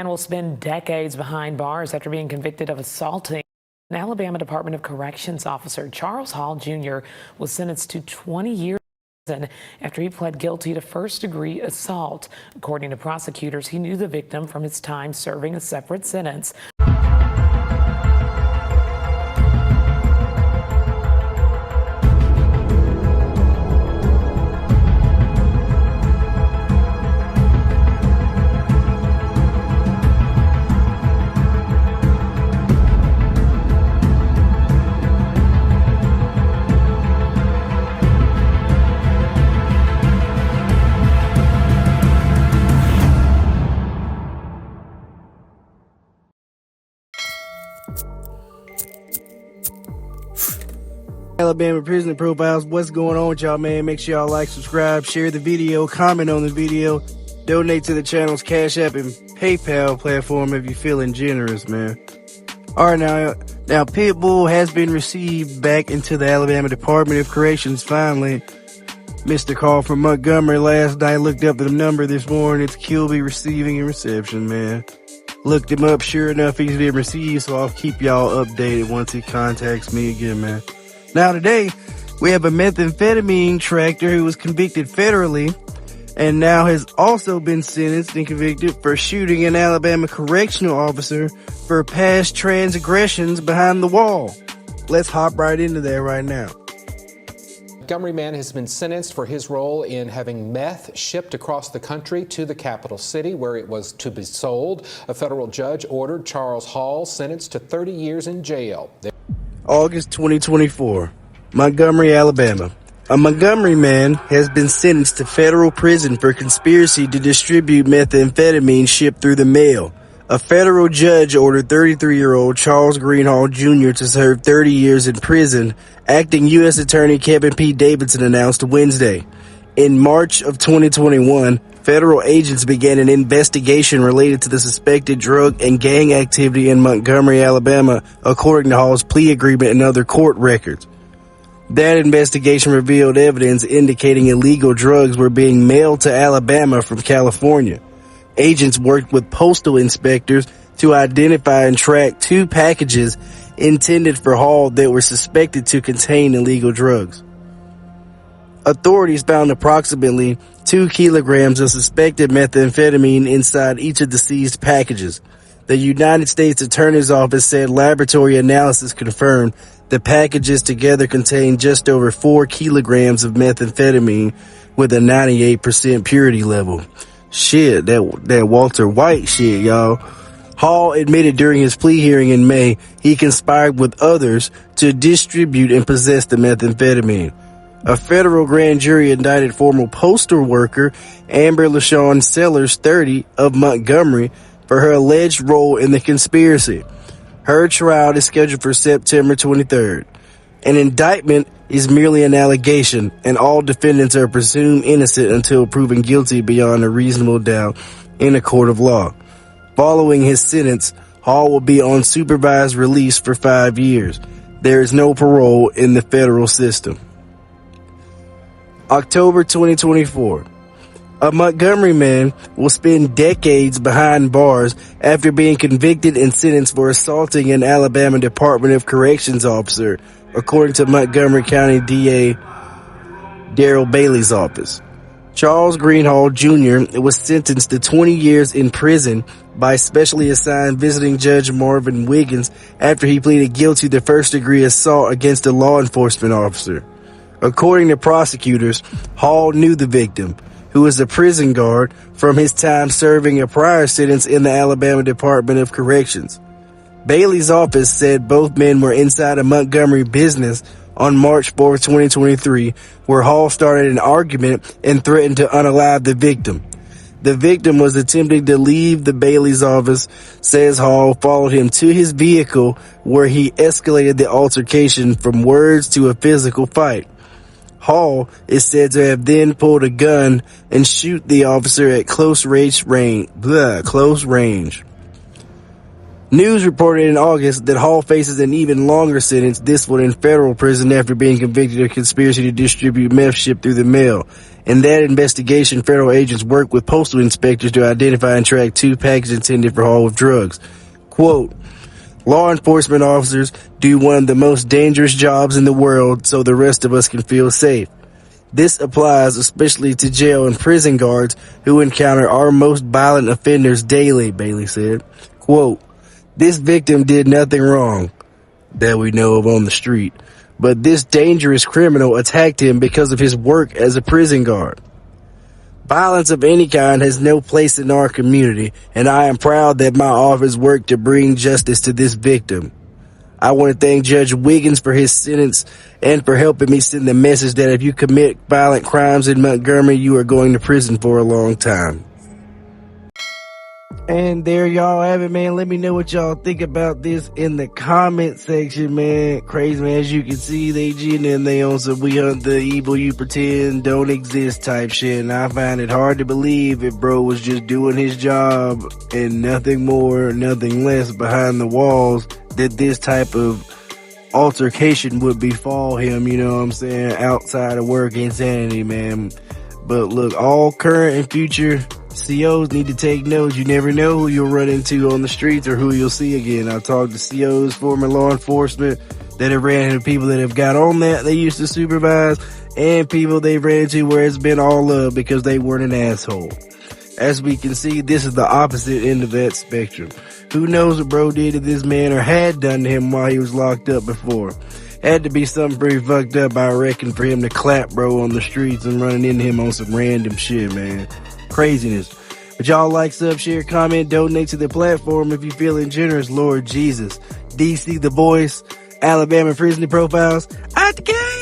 And will spend decades behind bars after being convicted of assaulting an Alabama Department of Corrections officer. Charles Hall Jr. was sentenced to 20 years in prison after he pled guilty to first-degree assault. According to prosecutors, he knew the victim from his time serving a separate sentence. Alabama Prisoner Profiles, what's going on with y'all, man? Make sure y'all like, subscribe, share the video, comment on the video, donate to the channel's Cash App and PayPal platform if you're feeling generous, man. Alright, now Pitbull has been received back into the Alabama Department of Corrections finally. Missed a call from Montgomery last night, looked up the number this morning. It's Kilby Receiving and Reception, man. Looked him up, sure enough, he's been received, so I'll keep y'all updated once he contacts me again, man. Now today, we have a methamphetamine tractor who was convicted federally and now has also been sentenced and convicted for shooting an Alabama correctional officer for past transgressions behind the wall. Let's hop right into that right now. Montgomery man has been sentenced for his role in having meth shipped across the country to the capital city where it was to be sold. A federal judge ordered Charles Hall sentenced to 30 years in jail. August 2024, Montgomery, Alabama. A Montgomery man has been sentenced to federal prison for conspiracy to distribute methamphetamine shipped through the mail. A federal judge ordered 33-year-old Charles Greenhall Jr. to serve 30 years in prison, acting U.S. Attorney Kevin P. Davidson announced Wednesday. In March of 2021, federal agents began an investigation related to the suspected drug and gang activity in Montgomery, Alabama, according to Hall's plea agreement and other court records. That investigation revealed evidence indicating illegal drugs were being mailed to Alabama from California. Agents worked with postal inspectors to identify and track 2 packages intended for Hall that were suspected to contain illegal drugs. Authorities found approximately 2 kilograms of suspected methamphetamine inside each of the seized packages. The United States Attorney's Office said laboratory analysis confirmed the packages together contained just over 4 kilograms of methamphetamine with a 98% purity level. Shit, that Walter White shit, y'all. Hall admitted during his plea hearing in May he conspired with others to distribute and possess the methamphetamine. A federal grand jury indicted former postal worker Amber LaShawn Sellers, 30, of Montgomery for her alleged role in the conspiracy. Her trial is scheduled for September 23rd. An indictment is merely an allegation, and all defendants are presumed innocent until proven guilty beyond a reasonable doubt in a court of law. Following his sentence, Hall will be on supervised release for 5 years. There is no parole in the federal system. October 2024. A Montgomery man will spend decades behind bars after being convicted and sentenced for assaulting an Alabama Department of Corrections officer, according to Montgomery County DA Darrell Bailey's office. Charles Greenhall Jr. was sentenced to 20 years in prison by specially assigned visiting Judge Marvin Wiggins after he pleaded guilty to first-degree assault against a law enforcement officer. According to prosecutors, Hall knew the victim, who was a prison guard, from his time serving a prior sentence in the Alabama Department of Corrections. Bailey's office said both men were inside a Montgomery business on March 4, 2023, where Hall started an argument and threatened to unalive the victim. The victim was attempting to leave the Bailey's office, says Hall followed him to his vehicle, where he escalated the altercation from words to a physical fight. Hall is said to have then pulled a gun and shoot the officer at close range. News reported in August that Hall faces an even longer sentence, this one in federal prison after being convicted of conspiracy to distribute meth shipped through the mail. In that investigation, federal agents worked with postal inspectors to identify and track 2 packages intended for Hall with drugs. Quote, law enforcement officers do one of the most dangerous jobs in the world so the rest of us can feel safe. This applies especially to jail and prison guards who encounter our most violent offenders daily, Bailey said. Quote, this victim did nothing wrong that we know of on the street, but this dangerous criminal attacked him because of his work as a prison guard. Violence of any kind has no place in our community, and I am proud that my office worked to bring justice to this victim. I want to thank Judge Wiggins for his sentence and for helping me send the message that if you commit violent crimes in Montgomery, you are going to prison for a long time. And there y'all have it, man. Let me know what y'all think about this in the comment section, man. Crazy, man. As you can see, they and they on some we hunt the evil you pretend don't exist type shit. And I find it hard to believe if bro was just doing his job and nothing more, nothing less behind the walls, that this type of altercation would befall him, you know what I'm saying, outside of work insanity, man. But look, all current and future COs need to take notes. You never know who you'll run into on the streets or who you'll see again. I've talked to COs, former law enforcement, that have ran into people that have got on that they used to supervise, and people they've ran into where it's been all love because they weren't an asshole. As we can see, this is the opposite end of that spectrum. Who knows what bro did to this man or had done to him while he was locked up before. Had to be something pretty fucked up, I reckon, for him to clap bro on the streets and running into him on some random shit, man. Craziness. But y'all like, sub, share, comment, donate to the platform if you're feeling generous, Lord Jesus. DC The Voice, Alabama Prisoner Profiles, out the game!